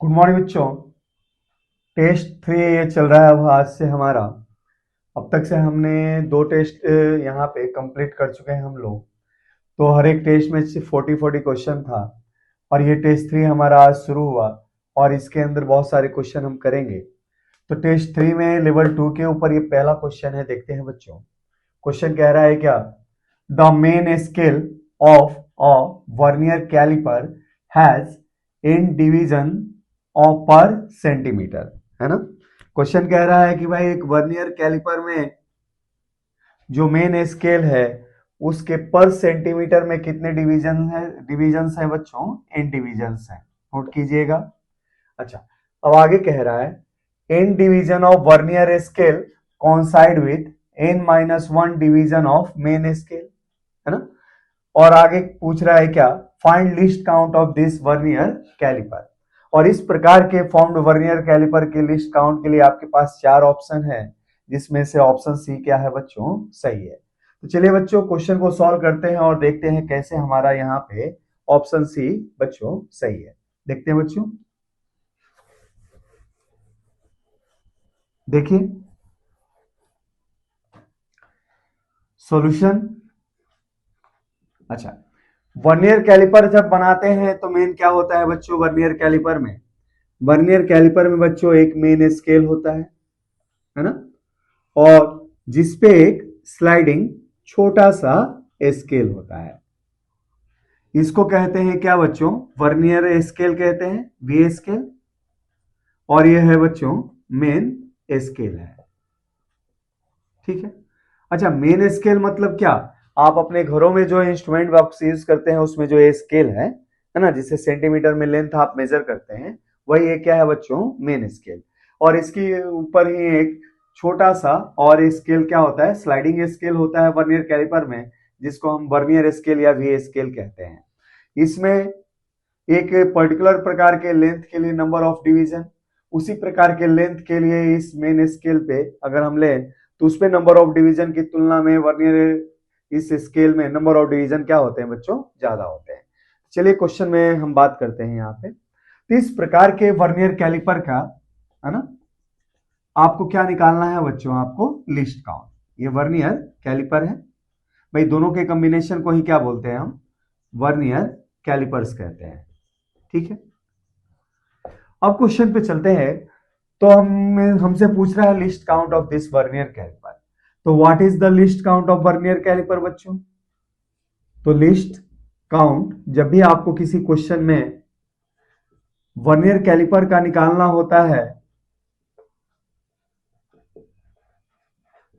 Good morning बच्चों। Test 3 ये चल रहा है अब आज से हमारा। अब तक से हमने दो टेस्ट यहाँ पे कंप्लीट कर चुके हैं हम लोग। तो हर एक टेस्ट में से 40 क्वेश्चन था और ये टेस्ट 3 हमारा आज शुरू हुआ और इसके अंदर बहुत सारे क्वेश्चन हम करेंगे। तो टेस्ट 3 में लेवल 2 के ऊपर ये पहला क्वेश्चन है, देखते हैं बच्चों। क्वेश्चन कह रहा है क्या? The main scale of a vernier calliper has in division of per centimetre, है ना। क्वेश्चन कह रहा है कि भाई एक वर्नियर कैलिपर में जो मेन स्केल है उसके पर सेंटीमीटर में कितने डिवीजन है बच्चों? एन डिवीजन है, नोट कीजिएगा। अच्छा, अब आगे कह रहा है n division of vernier scale coincide with n-1 division of main scale, है ना। और आगे पूछ रहा है क्या? Find least count of this vernier calliper. और इस प्रकार के फॉर्म्ड वर्नियर कैलिपर के लिस्ट काउंट के लिए आपके पास 4 ऑप्शन है, जिसमें से ऑप्शन सी क्या है बच्चों? सही है। तो चलिए बच्चों क्वेश्चन को सॉल्व करते हैं और देखते हैं कैसे हमारा यहाँ पे ऑप्शन सी बच्चों सही है। देखते हैं बच्चों, देखिए सॉल्यूशन। अच्छा, वर्नियर कैलिपर जब बनाते हैं तो मेन क्या होता है बच्चों? वर्नियर कैलिपर में बच्चों एक मेन स्केल होता है ना, और जिसपे एक स्लाइडिंग छोटा सा स्केल होता है। इसको कहते हैं क्या बच्चों? वर्नियर स्केल कहते हैं, वी स्केल। और ये है बच्चों मेन स्केल है, ठीक है। अच्छा, मेन स्केल मतलब क्या? आप अपने घरों में जो इंस्ट्रूमेंट बॉक्स यूज करते हैं उसमें जो ये स्केल है ना, जिसे सेंटीमीटर में लेंथ आप मेजर करते हैं, वही ये क्या है बच्चों? Main scale. और इसके ऊपर ही एक छोटा सा और स्केल क्या होता है? स्लाइडिंग स्केल होता है वर्नियर कैलिपर में, जिसको हम वर्नियर स्केल या वी स्केल कहते हैं। इसमें एक पर्टिकुलर प्रकार के लेंथ के लिए नंबर ऑफ डिवीजन, उसी प्रकार के लेंथ के लिए इस मेन स्केल पे अगर हम लें तो उसपे नंबर ऑफ डिवीजन की तुलना में वर्नियर इस स्केल में नंबर ऑफ डिवीजन क्या होते हैं बच्चों? ज्यादा होते हैं। चलिए क्वेश्चन में हम बात करते हैं यहाँ पे। तो इस प्रकार के वर्नियर कैलिपर का, है ना, आपको क्या निकालना है बच्चों? आपको लिस्ट काउंट। ये वर्नियर कैलिपर है भाई, दोनों के कॉम्बिनेशन को ही क्या बोलते हैं हम? वर्नियर कैलिपर्स कहते हैं, ठीक है। अब क्वेश्चन पे चलते हैं। तो हमसे पूछ रहा है least count of this vernier caliper. तो what is the least count of vernier caliper बच्चों? तो लिस्ट काउंट जब भी आपको किसी क्वेश्चन में वर्नियर कैलिपर का निकालना होता है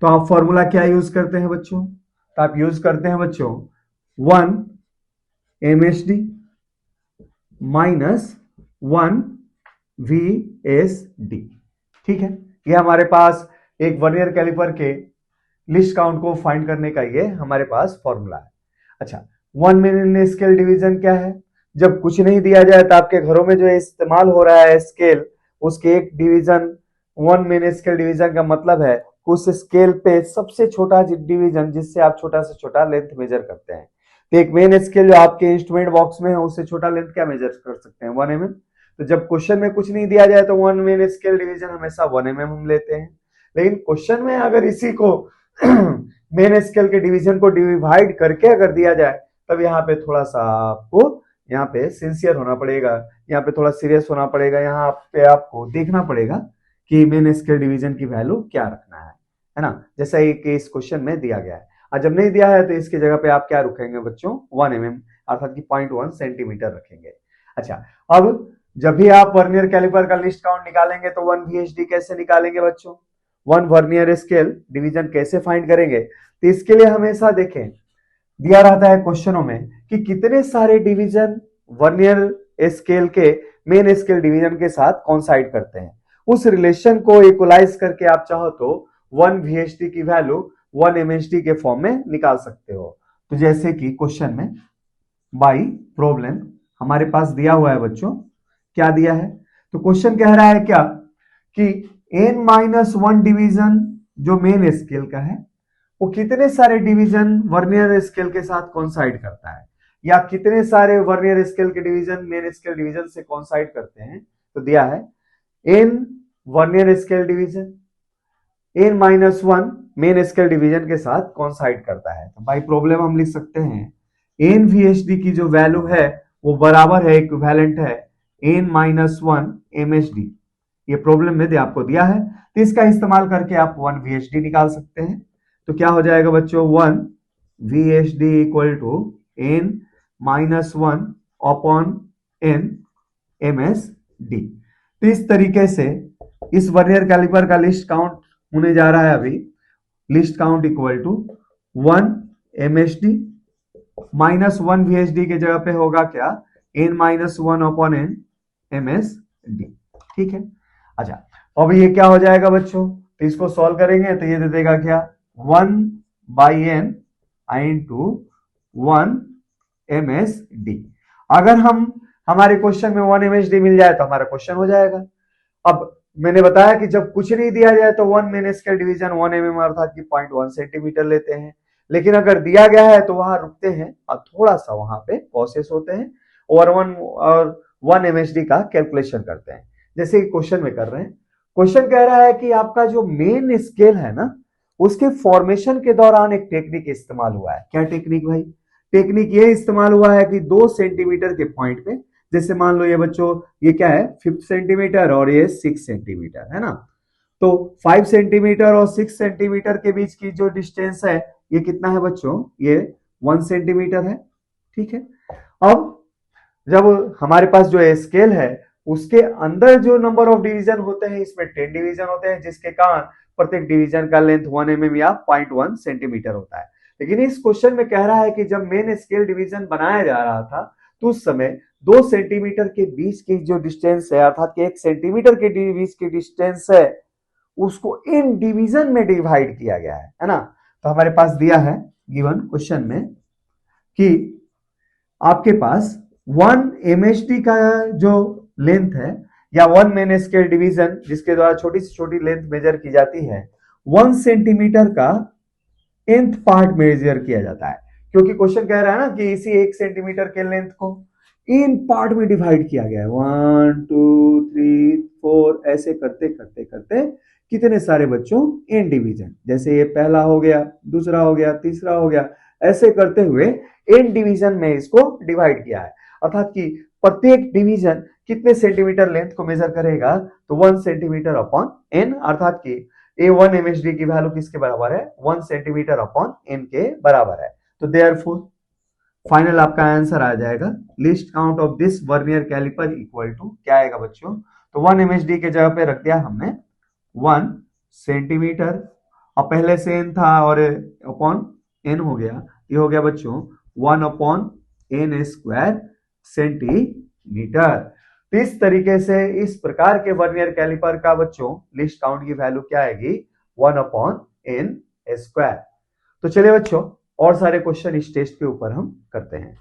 तो आप फॉर्मूला क्या यूज करते हैं बच्चों? तो आप यूज करते हैं बच्चों 1 MSD माइनस 1 VSD, ठीक है। ये हमारे पास एक वर्नियर कैलिपर के लिस्ट काउंट को फाइंड करने का ये हमारे पास फॉर्मूला है। अच्छा, 1 स्केल डिवीजन क्या है? जब कुछ नहीं दिया जाए तो आपके घरों में जो इस्तेमाल हो रहा है स्केल, उसके एक डिवीजन 1 स्केल डिवीजन का मतलब है उस स्केल पे सबसे छोटा डिवीजन जिससे आप छोटा से छोटा लेंथ मेजर करते हैं। तो एक मेन स्केल जो आपके इंस्ट्रूमेंट बॉक्स में है उससे छोटा लेंथ क्या मेजर कर सकते हैं? 1 mm। तो जब क्वेश्चन में कुछ नहीं दिया जाए तो 1 स्केल डिवीजन हमेशा 1 mm हम लेते हैं। लेकिन क्वेश्चन में अगर इसी को मेन स्केल के डिवीजन को डिवाइड करके अगर दिया जाए तब यहाँ पे थोड़ा सा आपको यहाँ पे सिंसियर होना पड़ेगा, यहाँ पे थोड़ा सीरियस होना पड़ेगा, यहाँ पे आपको देखना पड़ेगा कि मेन स्केल डिवीजन की वैल्यू क्या रखना है ना, जैसा कि इस क्वेश्चन में दिया गया है। और जब नहीं दिया है तो इसकी जगह पे आप क्या रखेंगे बच्चों? 1 mm अर्थात कि 0.1 सेंटीमीटर रखेंगे। अच्छा, अब जब भी आप वर्नियर कैलिपर का लिस्ट काउंट निकालेंगे तो 1 VSD कैसे निकालेंगे बच्चों? 1 वर्नियर स्केल डिवीजन कैसे फाइंड करेंगे? तो इसके लिए हमेशा देखें, दिया रहता है क्वेश्चनों में कि कितने सारे डिवीजन वर्नियर स्केल के मेन स्केल डिवीजन के साथ कॉन्साइड करते हैं। उस रिलेशन को इक्वलाइज करके आप चाहो तो 1 VSD की वैल्यू 1 MSD के फॉर्म में निकाल सकते हो। तो जैसे कि क्वेश्चन में बाई प्रॉब्लम हमारे पास दिया हुआ है बच्चों, क्या दिया है? तो क्वेश्चन कह रहा है क्या कि n-1 डिवीजन जो मेन स्केल का है वो कितने सारे डिवीजन वर्नियर स्केल के साथ कॉन्साइड करता है, या कितने सारे वर्नियर स्केल के डिवीजन मेन स्केल डिवीजन से कॉन्साइड करते हैं। तो दिया है n vernier scale division, n minus one main scale division के साथ कॉन्साइड करता है। तो भाई प्रॉब्लम हम लिख सकते हैं n VHD की जो वैल्यू है वो बराबर है, इक्विवेलेंट है n माइनस वन MHD। ये प्रॉब्लम में आपको दिया है, तो इसका इस्तेमाल करके आप 1 VHD निकाल सकते हैं। तो क्या हो जाएगा बच्चों, 1 VHD equal to n minus one upon n MSD। तो इस तरीके से इस वर्नियर कैलिपर का लिस्ट काउंट होने जा रहा है अभी। Least count equal to 1 MSD minus 1 VHD के जगह पे होगा क्या, n minus one upon n MSD। ठीक है। अच्छा, अब ये क्या हो जाएगा बच्चों, तो इसको सॉल्व करेंगे तो ये दे देगा क्या, 1 बाई n इंटू 1 MSD। अगर हम हमारे क्वेश्चन में 1 MSD मिल जाए तो हमारा क्वेश्चन हो जाएगा। अब मैंने बताया कि जब कुछ नहीं दिया जाए तो 1 मेन स्केल डिवीजन 1 mm अर्थात कि 0.1 सेंटीमीटर लेते हैं, लेकिन अगर दिया गया है तो वहां रुकते हैं और थोड़ा सा वहां पे कॉशियस होते हैं और 1 MSD का कैलकुलेशन करते हैं, जैसे क्वेश्चन में कर रहे हैं। क्वेश्चन कह रहा है कि आपका जो मेन स्केल है ना, उसके फॉर्मेशन के दौरान एक टेक्निक इस्तेमाल हुआ है। क्या टेक्निक भाई, टेक्निक ये इस्तेमाल हुआ है कि 2 सेंटीमीटर के पॉइंट पे, जैसे मान लो ये बच्चों ये क्या है 5 सेंटीमीटर और ये 6 सेंटीमीटर है ना, तो 5 सेंटीमीटर और 6 सेंटीमीटर के बीच की जो डिस्टेंस है ये कितना है बच्चों, ये 1 सेंटीमीटर है। ठीक है। अब जब हमारे पास जो स्केल है उसके अंदर जो नंबर ऑफ डिवीजन होते हैं, इसमें 10 डिवीजन होते हैं, जिसके कारण प्रत्येक डिवीजन का लेंथ 1 mm या 0.1 सेंटीमीटर होता है। लेकिन इस क्वेश्चन में कह रहा है कि जब मेन स्केल डिवीजन बनाया जा रहा था तो उस समय 2 सेंटीमीटर के बीच की जो डिस्टेंस है अर्थात कि 1 सेंटीमीटर के बीच की डिस्टेंस है उसको इन डिवीजन में डिवाइड किया गया है ना। तो हमारे पास दिया है गिवन क्वेश्चन में कि आपके पास 1 MHD का जो लेंथ है या 1 मेन स्केल डिवीजन जिसके द्वारा छोटी से छोटी लेंथ मेजर की जाती है, 1 सेंटीमीटर का nth पार्ट मेजर किया जाता है, क्योंकि क्वेश्चन कह रहा है ना कि इसी 1 सेंटीमीटर के लेंथ को इन पार्ट में डिवाइड किया गया है। 1 2 3 4 ऐसे करते करते करते कितने सारे बच्चों n डिवीजन, जैसे ये पहला हो गया, दूसरा हो गया, तीसरा हो गया, ऐसे करते हुए n डिवीजन में इसको डिवाइड किया है। अर्थात कि प्रत्येक डिवीजन कितने सेंटीमीटर लेंथ को मेजर करेगा, तो 1 सेंटीमीटर अपॉन n, अर्थात कि ये 1 MHD की वैल्यू किसके बराबर है, 1 सेंटीमीटर अपॉन n के बराबर है। तो देयरफॉर फाइनल आपका आंसर आ जाएगा least count of this vernier calliper equal to क्या आएगा बच्चों, तो 1 MHD के जगह पे रख दिया हमने 1 सेंटीमीटर, और पहले से n था और अपॉन n हो गया, ये हो गया बच्चों 1 अपॉन n स्क्वायर सेंटीमीटर। तो इस तरीके से इस प्रकार के वर्नियर कैलिपर का बच्चों लिस्ट काउंट की वैल्यू क्या आएगी, 1 अपॉन n स्क्वायर। तो चलिए बच्चों और सारे क्वेश्चन इस टेस्ट के ऊपर हम करते हैं।